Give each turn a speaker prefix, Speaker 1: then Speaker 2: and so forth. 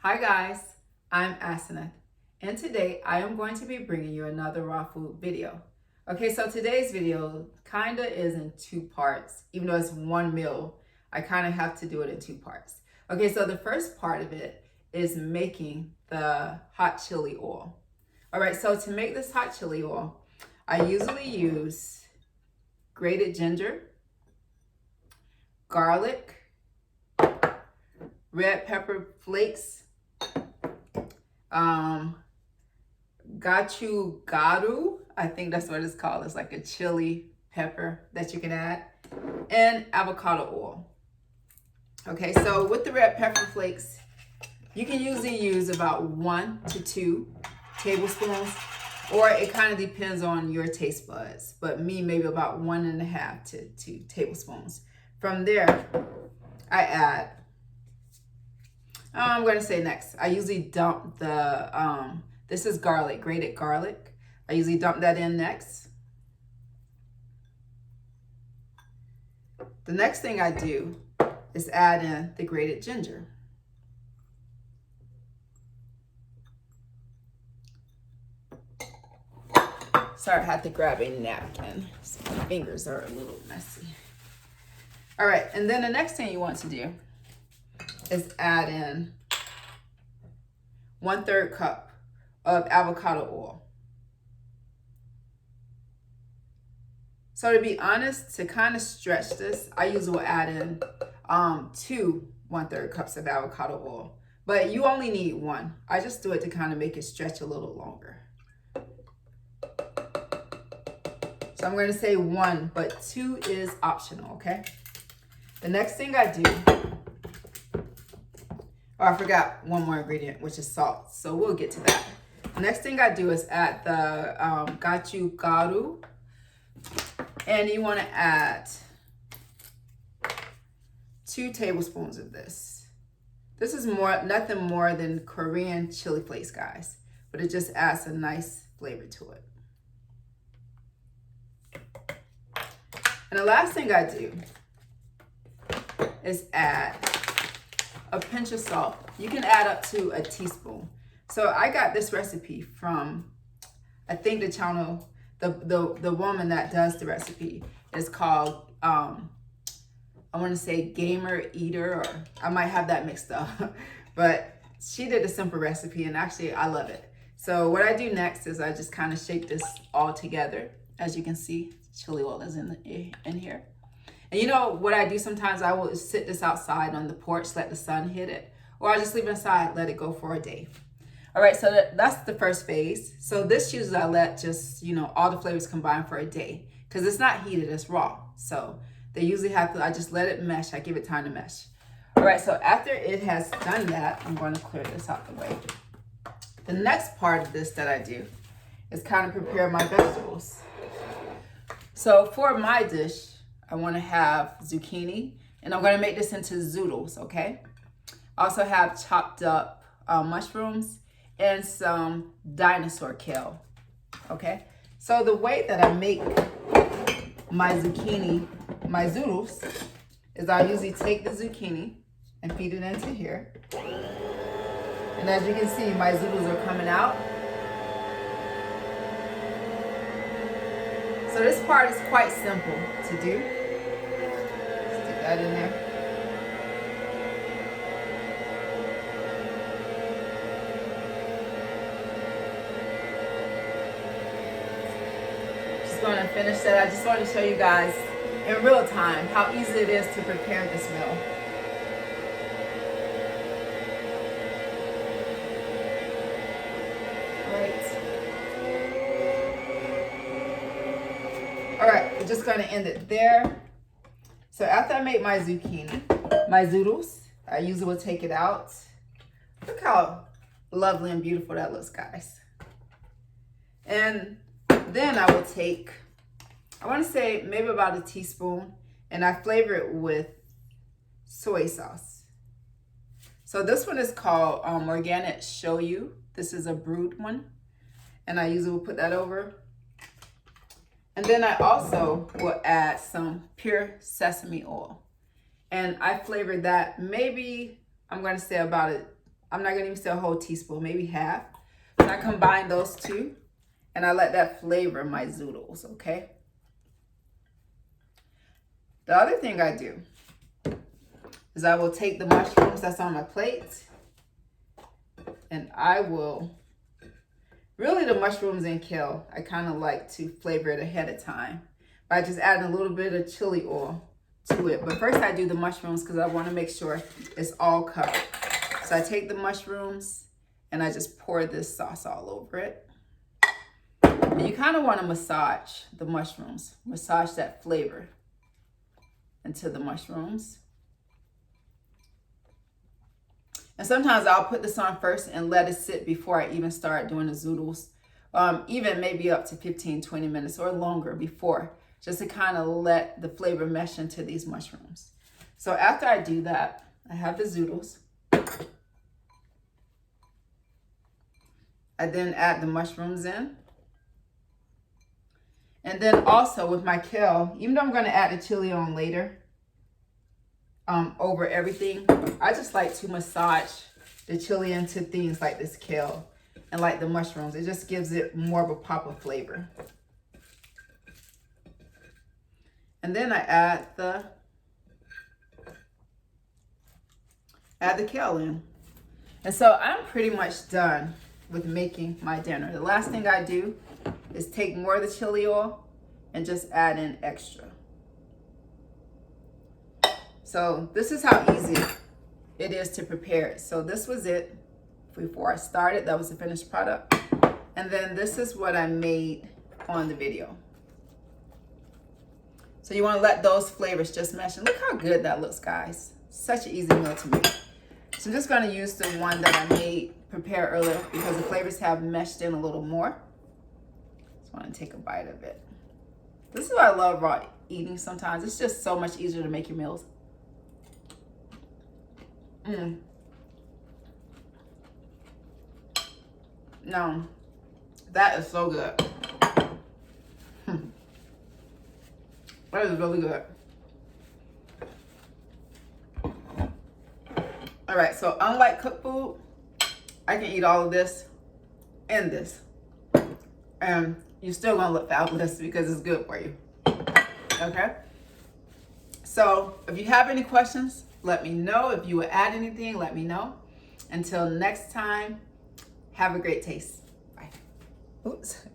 Speaker 1: Hi guys, I'm Asenath, and today I am going to be bringing you another raw food video. Okay, so today's video kinda is in two parts. Even though it's one meal, I kind of have to do it in two parts. Okay, so the first part of it is making the hot chili oil. All right, so to make this hot chili oil, I usually use grated ginger, garlic, red pepper flakes, gochugaru, I think that's what it's called. It's like a chili pepper that you can add, and avocado oil. Okay, so with the red pepper flakes, you can usually use about 1 to 2 tablespoons, or it kind of depends on your taste buds, but me, maybe about 1.5 to 2 tablespoons. From there, I add, I'm going to say next, I usually dump the, this is garlic, grated garlic. I usually dump that in next. The next thing I do is add in the grated ginger. Sorry, I had to grab a napkin. So my fingers are a little messy. All right, and then the next thing you want to do is add in 1/3 cup of avocado oil. So to be honest, to kind of stretch this, I usually will add in 2 1/3 cups of avocado oil, but you only need 1. I just do it to kind of make it stretch a little longer. So I'm going to say 1, but 2 is optional, okay? The next thing I do, oh, I forgot one more ingredient, which is salt. So we'll get to that. The next thing I do is add the gochugaru. And you want to add 2 tablespoons of this. This is nothing more than Korean chili flakes, guys. But it just adds a nice flavor to it. And the last thing I do is add a pinch of salt. You can add up to a teaspoon. So I got this recipe from, I think the channel, the woman that does the recipe is called, I want to say Gamer Eater, or I might have that mixed up. But she did a simple recipe, and actually I love it. So what I do next is I just kind of shake this all together. As you can see, chili oil is in here. And you know what I do sometimes? I will sit this outside on the porch, let the sun hit it, or I just leave it inside, let it go for a day. All right, so that's the first phase. So this usually I let just, all the flavors combine for a day, because it's not heated, it's raw. So they usually have to, I just let it mesh, I give it time to mesh. All right, so after it has done that, I'm going to clear this out the way. The next part of this that I do is kind of prepare my vegetables. So for my dish, I want to have zucchini, and I'm going to make this into zoodles, okay? I also have chopped up mushrooms and some dinosaur kale, okay? So the way that I make my zucchini, my zoodles, is I usually take the zucchini and feed it into here. And as you can see, my zoodles are coming out. So this part is quite simple to do. Stick that in there. Just going to finish that. I just want to show you guys in real time how easy it is to prepare this meal. All right, we're just gonna end it there. So after I make my zucchini, my zoodles, I usually will take it out. Look how lovely and beautiful that looks, guys. And then I will take, I wanna say maybe about a teaspoon, and I flavor it with soy sauce. So this one is called organic shoyu. This is a brewed one. And I usually will put that over. And then I also will add some pure sesame oil. And I flavored that maybe, I'm going to say about I'm not gonna even say a whole teaspoon, maybe half. And I combine those two and I let that flavor my zoodles, okay? The other thing I do is I will take the mushrooms that's on my plate and I will, really the mushrooms and kale, I kind of like to flavor it ahead of time by just adding a little bit of chili oil to it. But first I do the mushrooms because I want to make sure it's all covered. So I take the mushrooms and I just pour this sauce all over it. And you kind of want to massage the mushrooms, massage that flavor into the mushrooms. And sometimes I'll put this on first and let it sit before I even start doing the zoodles. Even maybe up to 15-20 minutes or longer before, just to kind of let the flavor mesh into these mushrooms. So after I do that, I have the zoodles. I then add the mushrooms in. And then also with my kale, even though I'm going to add the chili on later, over everything, I just like to massage the chili into things like this kale and like the mushrooms. It just gives it more of a pop of flavor. And then I add the kale in. And so I'm pretty much done with making my dinner. The last thing I do is take more of the chili oil and just add in extra. So this is how easy it is to prepare it. So this was it before I started. That was the finished product. And then this is what I made on the video. So you want to let those flavors just mesh. And look how good that looks, guys. Such an easy meal to make. So I'm just going to use the one that I prepare earlier because the flavors have meshed in a little more. Just want to take a bite of it. This is why I love raw eating sometimes. It's just so much easier to make your meals. No, that is so good. That is really good. All right, so unlike cooked food, I can eat all of this and this. And you're still gonna look fabulous because it's good for you. Okay? So if you have any questions, let me know. If you would add anything, let me know. Until next time, have a great taste. Bye. Oops.